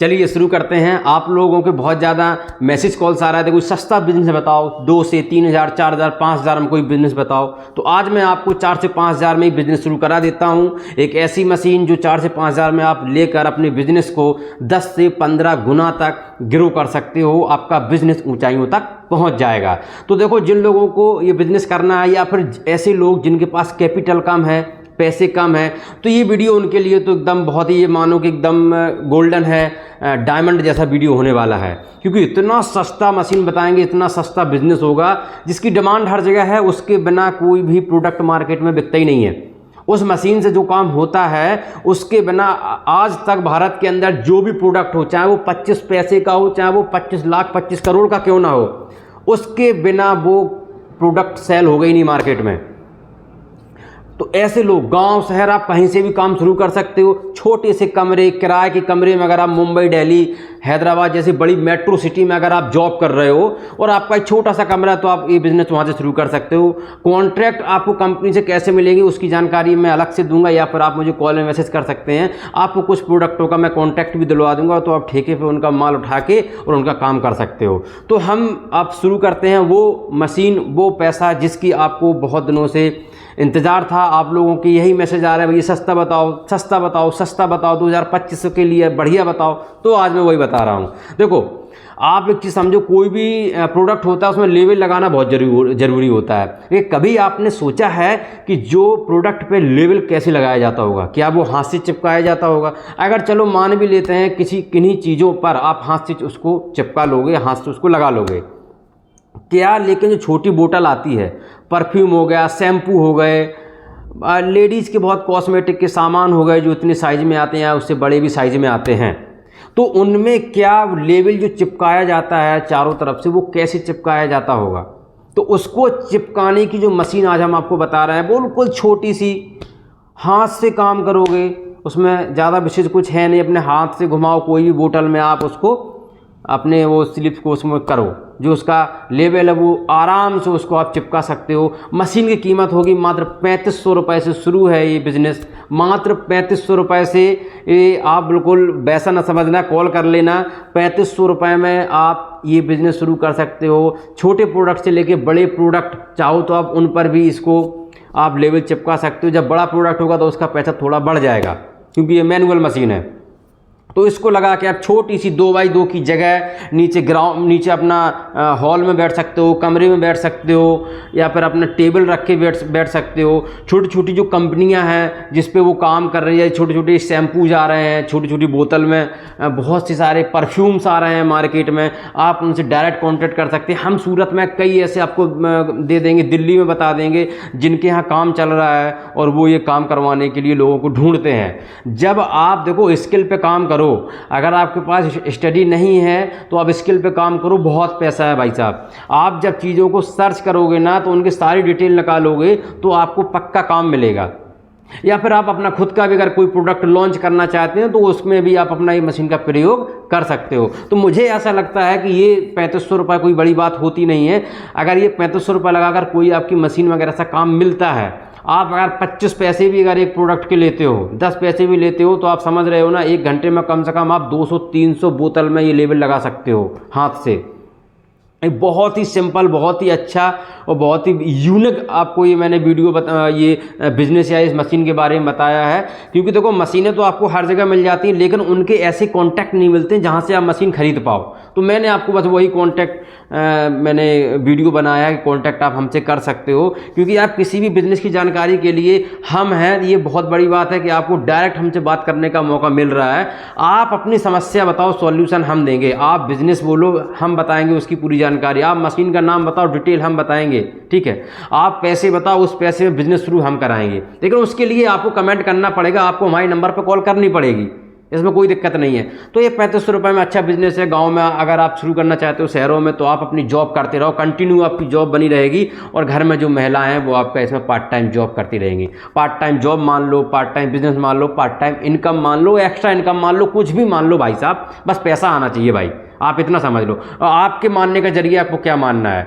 चलिए शुरू करते हैं। आप लोगों के बहुत ज़्यादा मैसेज कॉल्स आ रहा है, कोई सस्ता बिजनेस बताओ, 2 से 3 हज़ार 4 हज़ार 5 हज़ार में कोई बिजनेस बताओ। तो आज मैं आपको 4 से 5 हज़ार में ही बिजनेस शुरू करा देता हूँ। एक ऐसी मशीन जो 4 से 5 हज़ार में आप लेकर अपने बिजनेस को 10 से 15 गुना तक ग्रो कर सकते हो। आपका बिजनेस ऊंचाइयों तक पहुंच जाएगा। तो देखो, जिन लोगों को ये बिजनेस करना है या फिर ऐसे लोग जिनके पास कैपिटल कम है, पैसे कम है, तो ये वीडियो उनके लिए तो एकदम बहुत ही, ये मानो कि एकदम गोल्डन है, डायमंड जैसा वीडियो होने वाला है। क्योंकि इतना सस्ता मशीन बताएंगे, इतना सस्ता बिजनेस होगा जिसकी डिमांड हर जगह है। उसके बिना कोई भी प्रोडक्ट मार्केट में बिकता ही नहीं है। उस मशीन से जो काम होता है उसके बिना आज तक भारत के अंदर जो भी प्रोडक्ट हो, चाहे वो 25 पैसे का हो, चाहे वो 25 लाख 25 करोड़ का क्यों ना हो, उसके बिना वो प्रोडक्ट सेल होगा ही नहीं मार्केट में। तो ऐसे लोग, गांव शहर, आप कहीं से भी काम शुरू कर सकते हो। छोटे से कमरे, किराए के कमरे में अगर आप मुंबई, दिल्ली, हैदराबाद जैसी बड़ी मेट्रो सिटी में अगर आप जॉब कर रहे हो और आपका एक छोटा सा कमरा है, तो आप ये बिजनेस वहाँ से शुरू कर सकते हो। कॉन्ट्रैक्ट आपको कंपनी से कैसे मिलेंगे उसकी जानकारी मैं अलग से दूंगा, या फिर आप मुझे कॉल में मैसेज कर सकते हैं। आपको कुछ प्रोडक्टों का मैं कॉन्ट्रैक्ट भी दिलवा दूंगा, तो आप ठेके पर उनका माल उठा के और उनका काम कर सकते हो। तो हम आप शुरू करते हैं वो मशीन, वो पैसा जिसकी आपको बहुत दिनों से इंतज़ार था। आप लोगों की यही मैसेज आ रहा है, भैया सस्ता बताओ, सस्ता बताओ, सस्ता बताओ, 2025 के लिए बढ़िया बताओ। तो आज मैं वही बता रहा हूँ। देखो, आप एक चीज़ समझो, कोई भी प्रोडक्ट होता है उसमें लेबल लगाना बहुत ज़रूरी होता है। ये कभी आपने सोचा है कि जो प्रोडक्ट पे लेबल कैसे लगाया जाता होगा? क्या वो हाथ से चिपकाया जाता होगा? अगर चलो मान भी लेते हैं किन्हीं चीज़ों पर आप हाथ से उसको चिपका लोगे, हाथ से उसको लगा लोगे क्या, लेकिन जो छोटी बोतल आती है, परफ्यूम हो गया, शैम्पू हो गए, लेडीज़ के बहुत कॉस्मेटिक के सामान हो गए जो इतने साइज़ में आते हैं, उससे बड़े भी साइज़ में आते हैं, तो उनमें क्या लेबल जो चिपकाया जाता है चारों तरफ से, वो कैसे चिपकाया जाता होगा? तो उसको चिपकाने की जो मशीन आज हम आपको बता रहे हैं, बिल्कुल छोटी सी, हाथ से काम करोगे, उसमें ज़्यादा विशेष कुछ है नहीं। अपने हाथ से घुमाओ कोई भी बोतल में, आप उसको अपने वो स्लिप को उसमें करो, जो उसका लेवल है वो आराम से उसको आप चिपका सकते हो। मशीन की कीमत होगी मात्र 3500 रुपये से शुरू है ये बिज़नेस, मात्र 3500 रुपये से। ये आप बिल्कुल वैसा ना समझना, कॉल कर लेना। 3500 रुपये में आप ये बिज़नेस शुरू कर सकते हो। छोटे प्रोडक्ट से लेके बड़े प्रोडक्ट चाहो तो आप उन पर भी इसको आप लेवल चिपका सकते हो। जब बड़ा प्रोडक्ट होगा तो उसका पैसा थोड़ा बढ़ जाएगा, क्योंकि ये मैनुअल मशीन है। तो इसको लगा के आप छोटी सी 2x2 की जगह नीचे अपना हॉल में बैठ सकते हो, कमरे में बैठ सकते हो, या फिर अपना टेबल रख के बैठ सकते हो। छोटी छोटी जो कंपनियां हैं जिस पे वो काम कर रही है, छोटे छोटे शैम्पूज आ रहे हैं, छोटी छोटी बोतल में बहुत से सारे परफ्यूम्स आ रहे हैं मार्केट में, आप उनसे डायरेक्ट कॉन्टेक्ट कर सकते हैं। हम सूरत में कई ऐसे आपको दे देंगे, दिल्ली में बता देंगे, जिनके यहाँ काम चल रहा है और वो ये काम करवाने के लिए लोगों को ढूंढते हैं। जब आप देखो स्किल पे काम करो, अगर आपके पास स्टडी नहीं है तो आप स्किल पे काम करो, बहुत पैसा है भाई साहब। आप जब चीज़ों को सर्च करोगे ना, तो उनकी सारी डिटेल निकालोगे, तो आपको पक्का काम मिलेगा। या फिर आप अपना खुद का भी अगर कोई प्रोडक्ट लॉन्च करना चाहते हैं तो उसमें भी आप अपना ये मशीन का प्रयोग कर सकते हो। तो मुझे ऐसा लगता है कि ये 3500 रुपये कोई बड़ी बात होती नहीं है। अगर ये 3500 रुपये लगाकर कोई आपकी मशीन वगैरह सा काम मिलता है, आप अगर 25 पैसे भी अगर एक प्रोडक्ट के लेते हो, 10 पैसे भी लेते हो, तो आप समझ रहे हो ना, 1 घंटे में कम से कम आप 200-300 बोतल में ये लेबल लगा सकते हो हाथ से। बहुत ही सिंपल, बहुत ही अच्छा और बहुत ही यूनिक आपको ये मैंने वीडियो ये बिजनेस या इस मशीन के बारे में बताया है। क्योंकि देखो, मशीनें तो आपको हर जगह मिल जाती हैं, लेकिन उनके ऐसे कॉन्टैक्ट नहीं मिलते जहां से आप मशीन खरीद पाओ। तो मैंने आपको बस वही कॉन्टैक्ट मैंने वीडियो बनाया है कि कॉन्टैक्ट आप हमसे कर सकते हो। क्योंकि आप किसी भी बिज़नेस की जानकारी के लिए हम हैं, ये बहुत बड़ी बात है कि आपको डायरेक्ट हमसे बात करने का मौका मिल रहा है। आप अपनी समस्या बताओ, सॉल्यूशन हम देंगे। आप बिज़नेस बोलो, हम बताएंगे उसकी पूरी जानकारी। आप मशीन का नाम बताओ, डिटेल हम बताएंगे, ठीक है। आप पैसे बताओ, उस पैसे में बिज़नेस शुरू हम कराएंगे। लेकिन उसके लिए आपको कमेंट करना पड़ेगा, आपको हमारे नंबर पर कॉल करनी पड़ेगी, इसमें कोई दिक्कत नहीं है। तो ये 3500 रुपये में अच्छा बिजनेस है। गांव में अगर आप शुरू करना चाहते हो, शहरों में, तो आप अपनी जॉब करते रहो, कंटिन्यू आपकी जॉब बनी रहेगी। और घर में जो महिलाएं हैं वो आपका इसमें पार्ट टाइम जॉब करती रहेंगी। पार्ट टाइम जॉब मान लो, पार्ट टाइम बिजनेस मान लो, पार्ट टाइम इनकम मान लो, एक्स्ट्रा इनकम मान लो, कुछ भी मान लो भाई साहब, बस पैसा आना चाहिए भाई। आप इतना समझ लो। और आपके मानने का जरिए आपको क्या मानना है,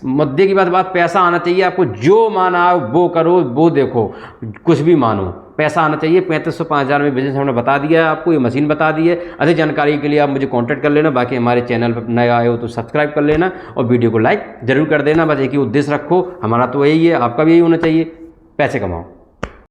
मुद्दे की बात पैसा आना चाहिए। आपको जो माना वो करो, वो देखो, कुछ भी मानो। पैसा आना चाहिए। 3500 5000 में बिजनेस हमने बता दिया है आपको, ये मशीन बता दी है। अधिक जानकारी के लिए आप मुझे कांटेक्ट कर लेना। बाकी हमारे चैनल पर नए आए हो तो सब्सक्राइब कर लेना और वीडियो को लाइक जरूर कर देना। बस एक ही उद्देश्य रखो, हमारा तो यही है, आपका भी यही होना चाहिए, पैसे कमाओ।